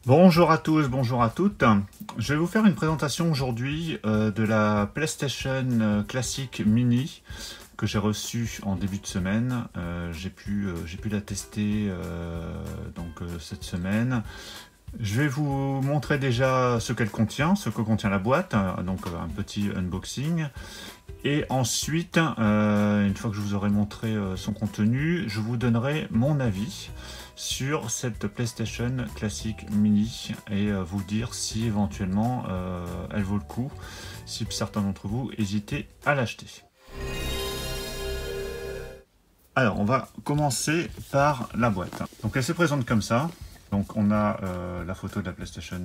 Bonjour à tous, bonjour à toutes. Je vais vous faire une présentation aujourd'hui de la PlayStation Classic Mini que j'ai reçue en début de semaine. J'ai pu la tester cette semaine. Je vais vous montrer déjà ce qu'elle contient, ce que contient la boîte, un petit unboxing. Et ensuite, une fois que je vous aurai montré son contenu, je vous donnerai mon avis sur cette PlayStation Classic Mini et vous dire si éventuellement elle vaut le coup, si certains d'entre vous hésitez à l'acheter. Alors, on va commencer par la boîte. Donc, elle se présente comme ça. Donc, on a la photo de la PlayStation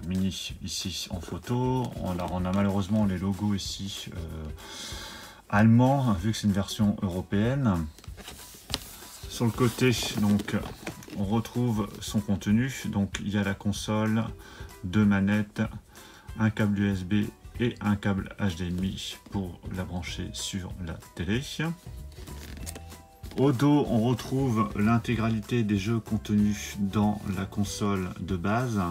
Mini ici en photo. On a malheureusement les logos ici allemands, vu que c'est une version européenne. Sur le côté, donc, on retrouve son contenu. Donc, il y a la console, deux manettes, un câble USB et un câble HDMI pour la brancher sur la télé. Au dos, on retrouve l'intégralité des jeux contenus dans la console de base.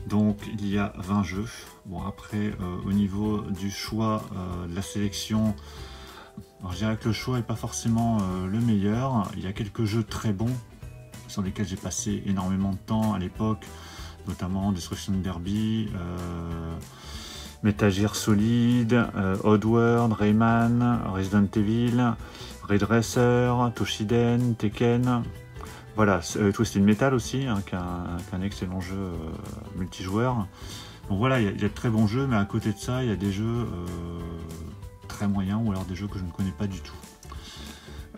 Donc, il y a 20 jeux. Bon, après, au niveau du choix de la sélection, alors je dirais que le choix n'est pas forcément le meilleur. Il y a quelques jeux très bons sur lesquels j'ai passé énormément de temps à l'époque, notamment Destruction Derby, Metal Gear Solid, Oddworld, Rayman, Resident Evil, Ridge Racer, Toshiden, Tekken. Voilà, Twisted Metal aussi, hein, qui est un excellent jeu multijoueur. Donc voilà, il y a de très bons jeux, mais à côté de ça, il y a des jeux très moyens ou alors des jeux que je ne connais pas du tout.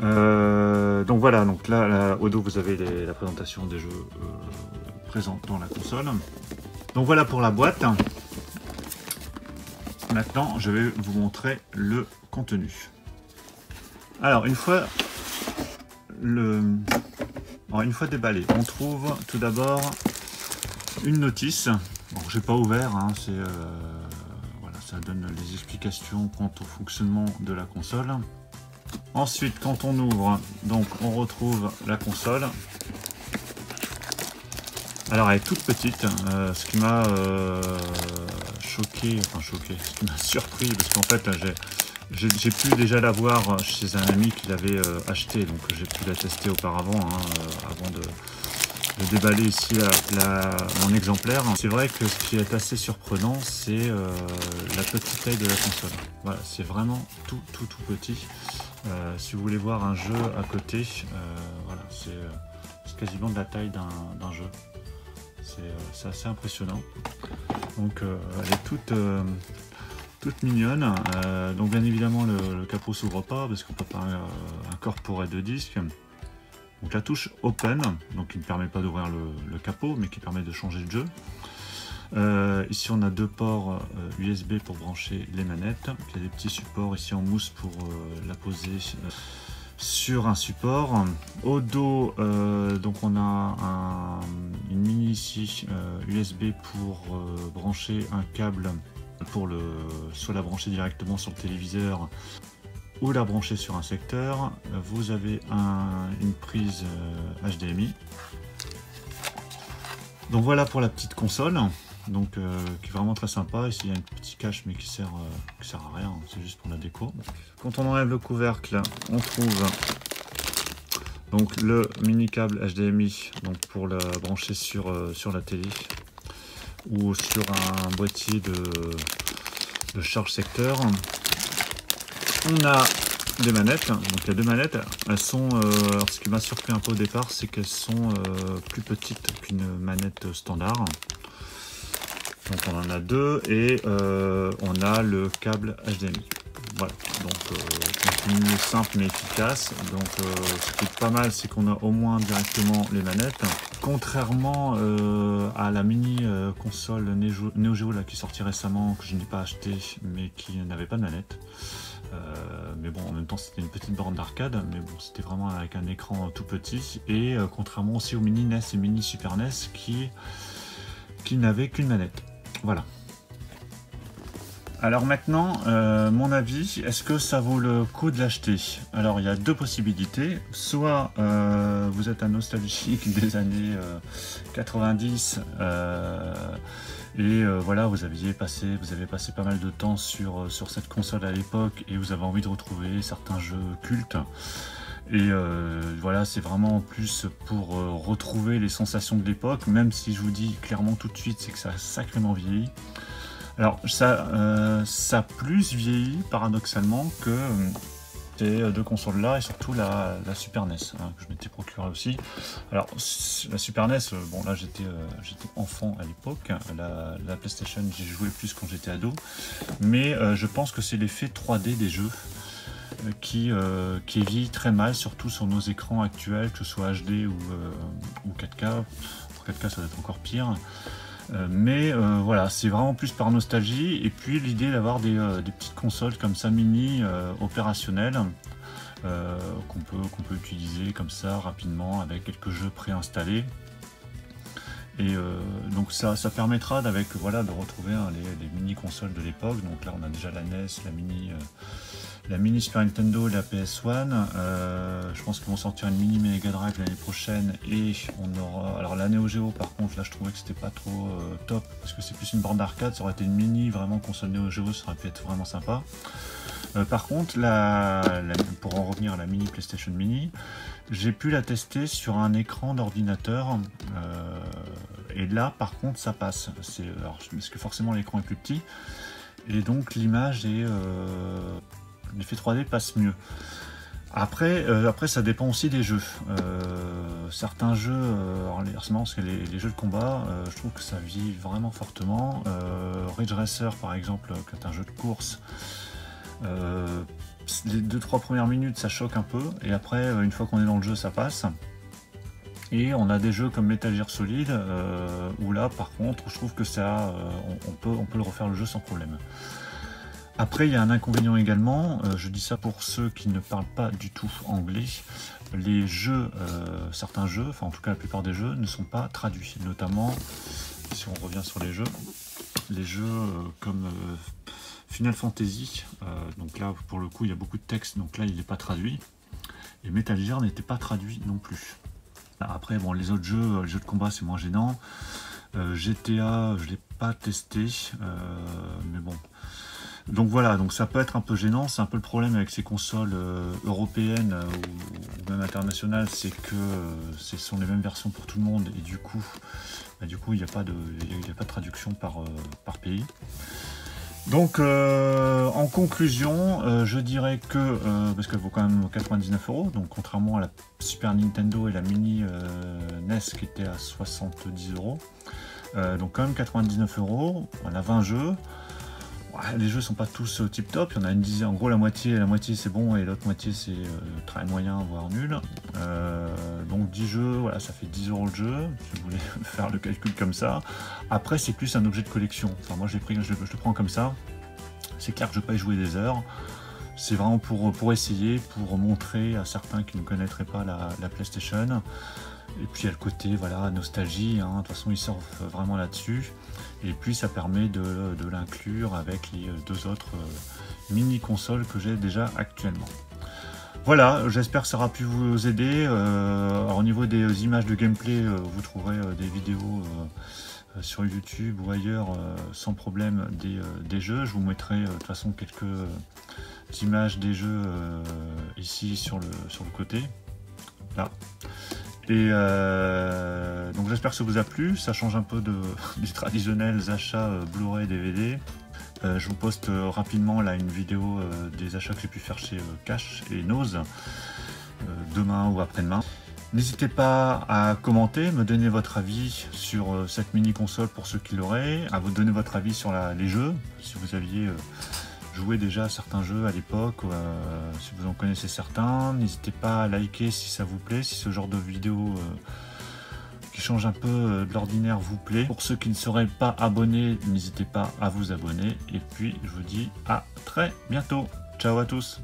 Donc voilà, donc là au dos vous avez la présentation des jeux présents dans la console. Donc voilà pour la boîte. Maintenant je vais vous montrer le contenu. Alors une fois déballé, on trouve tout d'abord une notice. Bon, j'ai pas ouvert, hein, voilà, ça donne les explications quant au fonctionnement de la console. Ensuite, quand on ouvre, donc on retrouve la console. Alors elle est toute petite, ce qui m'a ce qui m'a surpris, parce qu'en fait j'ai pu déjà l'avoir chez un ami qui l'avait acheté, donc j'ai pu la tester auparavant, hein, avant de déballer ici mon exemplaire. C'est vrai que ce qui est assez surprenant, c'est la petite taille de la console. Voilà, c'est vraiment tout petit. Si vous voulez voir un jeu à côté, voilà, c'est quasiment de la taille d'un jeu. C'est assez impressionnant. Donc elle est toute mignonne. Donc bien évidemment le capot s'ouvre pas parce qu'on peut pas incorporer de disque. Donc la touche Open, donc qui ne permet pas d'ouvrir le capot, mais qui permet de changer de jeu. Ici on a deux ports USB pour brancher les manettes. Il y a des petits supports ici en mousse pour la poser sur un support. Au dos, donc on a une mini ici USB pour brancher un câble pour soit la brancher directement sur le téléviseur ou la brancher sur un secteur. Vous avez une prise HDMI. Donc voilà pour la petite console, donc qui est vraiment très sympa. Ici il y a un petit cache mais qui sert à rien, c'est juste pour la déco. Quand on enlève le couvercle, on trouve donc le mini câble HDMI, donc pour la brancher sur la télé ou sur un boîtier de charge secteur. On a des manettes, donc il y a deux manettes, elles sont, alors ce qui m'a surpris un peu au départ, c'est qu'elles sont plus petites qu'une manette standard. Donc on en a deux et on a le câble HDMI. Voilà, donc contenu simple mais efficace. Donc ce qui est pas mal, c'est qu'on a au moins directement les manettes. Contrairement à la mini console Neo Geo là, qui est sortie récemment, que je n'ai pas acheté mais qui n'avait pas de manette. Mais bon, en même temps c'était une petite borne d'arcade, mais bon, c'était vraiment avec un écran tout petit. Et contrairement aussi aux mini NES et mini Super NES qui n'avaient qu'une manette. Voilà. Alors maintenant, mon avis, est-ce que ça vaut le coup de l'acheter? Alors il y a deux possibilités. Soit vous êtes un nostalgique des années 90 et voilà, vous avez passé pas mal de temps sur cette console à l'époque et vous avez envie de retrouver certains jeux cultes. Et voilà, c'est vraiment plus pour retrouver les sensations de l'époque, même si je vous dis clairement tout de suite, c'est que ça a sacrément vieilli. Alors ça a plus vieilli paradoxalement que ces deux consoles là et surtout la Super NES hein, que je m'étais procuré aussi. Alors la Super NES, bon là j'étais enfant à l'époque, la PlayStation j'ai joué plus quand j'étais ado, mais je pense que c'est l'effet 3D des jeux qui vieillit très mal, surtout sur nos écrans actuels, que ce soit HD ou 4K. Pour 4K ça doit être encore pire. Mais voilà, c'est vraiment plus par nostalgie, et puis l'idée d'avoir des petites consoles comme ça mini opérationnelles qu'on peut utiliser comme ça rapidement avec quelques jeux préinstallés. Et donc ça permettra voilà, de retrouver hein, les mini consoles de l'époque. Donc là on a déjà la NES, la mini Super Nintendo et la PS1. Je pense qu'ils vont sortir une mini Mega Drive l'année prochaine, et on aura... Alors la Neo Geo par contre, là je trouvais que c'était pas trop top, parce que c'est plus une borne d'arcade. Ça aurait été une mini vraiment console Neo Geo, ça aurait pu être vraiment sympa. Par contre, pour en revenir à la mini PlayStation Mini, j'ai pu la tester sur un écran d'ordinateur, et là par contre ça passe. Parce que forcément l'écran est plus petit, et donc l'image et l'effet 3D passe mieux. Après ça dépend aussi des jeux. Certains jeux, c'est marrant parce que les jeux de combat, je trouve que ça vit vraiment fortement. Ridge Racer par exemple, qui est un jeu de course, les 2-3 premières minutes ça choque un peu, et après une fois qu'on est dans le jeu ça passe. Et on a des jeux comme Metal Gear Solid où là par contre je trouve que ça on peut le refaire le jeu sans problème. Après il y a un inconvénient également, je dis ça pour ceux qui ne parlent pas du tout anglais, les jeux, certains jeux, enfin en tout cas la plupart des jeux ne sont pas traduits, notamment si on revient sur les jeux comme Final Fantasy, donc là pour le coup il y a beaucoup de texte, donc là il n'est pas traduit, et Metal Gear n'était pas traduit non plus. Après bon, les autres jeux, les jeux de combat c'est moins gênant. GTA je l'ai pas testé, mais bon. Donc voilà, donc ça peut être un peu gênant, c'est un peu le problème avec ces consoles européennes ou même internationales, c'est que ce sont les mêmes versions pour tout le monde, et du coup il n'y a pas de traduction par pays. Donc en conclusion, je dirais que, parce qu'elle vaut quand même 99 €, donc contrairement à la Super Nintendo et la mini NES qui était à 70 €, donc quand même 99 €, on a 20 jeux. Les jeux sont pas tous tip top, il y en a une dizaine, en gros la moitié c'est bon et l'autre moitié c'est très moyen voire nul. Donc 10 jeux, voilà, ça fait 10 € le jeu, si vous voulez faire le calcul comme ça. Après c'est plus un objet de collection, enfin moi je le prends comme ça. C'est clair que je ne vais pas y jouer des heures, c'est vraiment pour essayer, pour montrer à certains qui ne connaîtraient pas la PlayStation. Et puis il y a le côté voilà, nostalgie, hein. De toute façon ils surfent vraiment là-dessus. Et puis ça permet de l'inclure avec les deux autres mini consoles que j'ai déjà actuellement. Voilà, j'espère que ça aura pu vous aider. Alors, au niveau des images de gameplay, vous trouverez des vidéos sur YouTube ou ailleurs sans problème des jeux. Je vous mettrai de toute façon quelques images des jeux ici sur le côté. Là. Et donc j'espère que ça vous a plu, ça change un peu des traditionnels achats Blu-ray DVD. Je vous poste rapidement là une vidéo des achats que j'ai pu faire chez Cash et Nose demain ou après-demain. N'hésitez pas à commenter, me donner votre avis sur cette mini console pour ceux qui l'auraient, à vous donner votre avis sur les jeux, si vous aviez joué déjà à certains jeux à l'époque, si vous en connaissez certains. N'hésitez pas à liker si ça vous plaît, si ce genre de vidéo qui change un peu de l'ordinaire vous plaît. Pour ceux qui ne seraient pas abonnés, n'hésitez pas à vous abonner. Et puis je vous dis à très bientôt. Ciao à tous.